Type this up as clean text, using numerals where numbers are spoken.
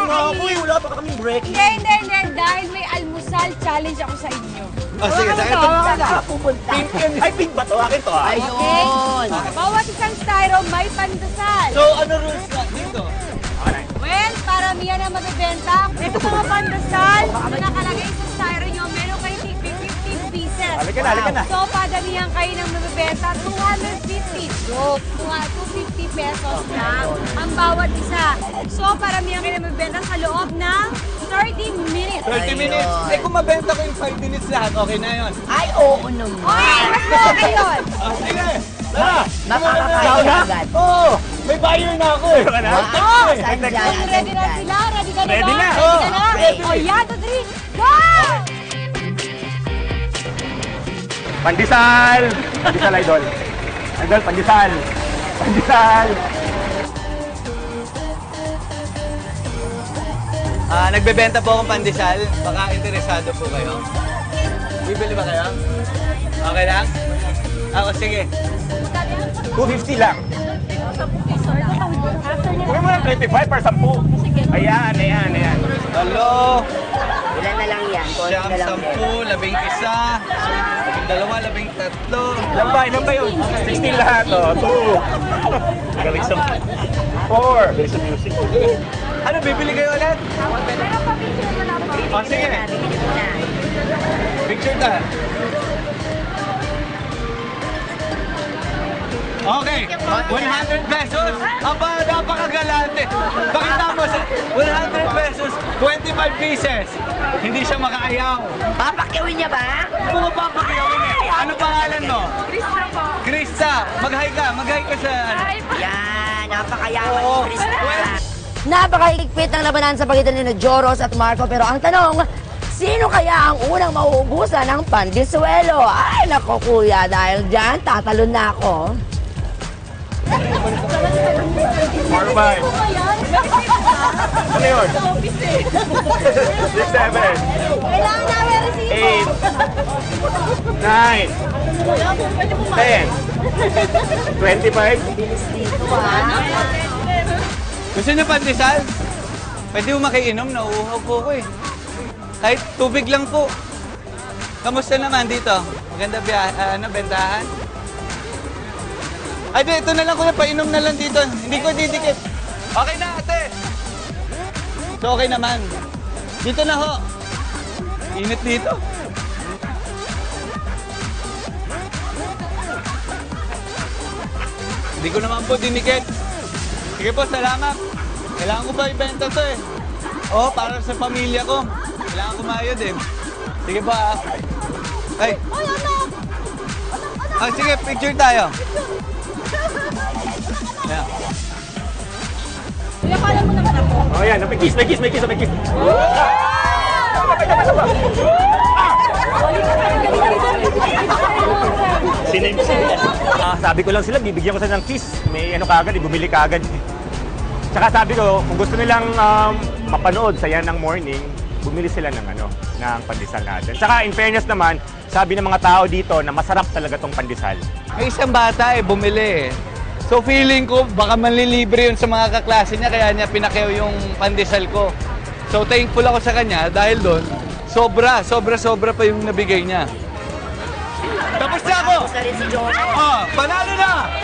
nga ako eh. Wala pa kaming break. Hindi. Dahil may almusal challenge ako sa inyo. Oh, sige, sa ito. Pink yun. Ay, pink ba to? Akin to, ah. Ayun. Bawat isang styro may pandesal. So, ano rules na dito? Well, paramihan na mabibenta. Ito mga pandesal na nakalagay sa styro nyo, meron kayo 15 pieces. Halika na. So, padamihan kayo ng mabibenta, 250. So, 250 pesos lang ang bawat isa. So, paramihan kayo ng mabibenta sa loob ng 30 minutes. 30 minutes. Eh, kung mabenta ko yung 5 minutes lahat, okay na yun. Ay, oo naman. Okay, mas okay yun. Sige. Tara. Makakakain agad. Oo. May buyer na ako eh. Wow, saan dyan? Ready na sila? Ready ka na ba? Ready na. Ready ka na? Ready. O, yan, 2, 3, go! Pandesal! Pandesal, idol. Idol, pandesal. Pandesal. Nagbebenta po akong pandesal. Baka interesado po kayo. Bibili ba kayo? Okay lang? Ako, sige. 250 lang. Huwag mo lang 25 para 10. Ayan. Hello. Ilan na lang yan? Konti Siyam, na lang. 10, 11, 12, 13. Ilan ba yun? 16 lahat, oh. 2. Galing sa 4. Galing sa music. Ano, bibili kayo ulit? Oh, sige. Picture tayo. Okay, 100 pesos. Aba, napakagalante. Pakita mo sa 100 pesos, 25 pieces. Hindi siya makaayaw. Papakyawin niya ba? Mga papakiyawin eh. Ano pangalan mo? Krista po. Krista. Mag-hi ka sa... Yan, napakayaman Oo. ni Krista. Well, Napakahigpit ng labanan sa pagitan ni Joros at Marco. Pero ang tanong, sino kaya ang unang mauubusan ng pandisuelo? Ay, nako kuya, dahil dyan, tatalon na ako. 4-5. Ano yun? 6-7. Kailangan namin receive. 8. 9. 10. 25. gusto niyo pandesal? Pwede mo makiinom, nauuhaw po ko eh. Kahit tubig lang po. Kamusta naman dito? Maganda bentahan? Ay, ito na lang kuya, painom na lang dito. Hindi ko didikit. Okay na, ate. So, okay naman. Dito na ho. Init dito. Hindi ko naman po dinikit. Sige po, salamat. Kailangan ko ba ibenta to eh? Oo, para sa pamilya ko. Kailangan ko mayod eh. Sige po ah. Ay. Ah, sige, picture tayo. Yeah. Kuya, pala mo naman ako. Oh, yan. May kiss. Sabi ko lang sila, bibigyan ko sila ng kiss. May ano kagad, bumili kagad. Tsaka sabi ko, kung gusto nilang mapanood sa yan ng morning, bumili sila ng ng pandesal natin. Tsaka in fairness naman, sabi ng mga tao dito na masarap talaga tong pandesal. May isang bata bumili eh. So feeling ko baka manlilibre yun sa mga kaklase niya kaya niya pinakyaw yung pandesal ko. So thankful ako sa kanya dahil doon sobra pa yung nabigay niya. Tapos na ako! Tapos na rin si Joros. Oh, panalo na!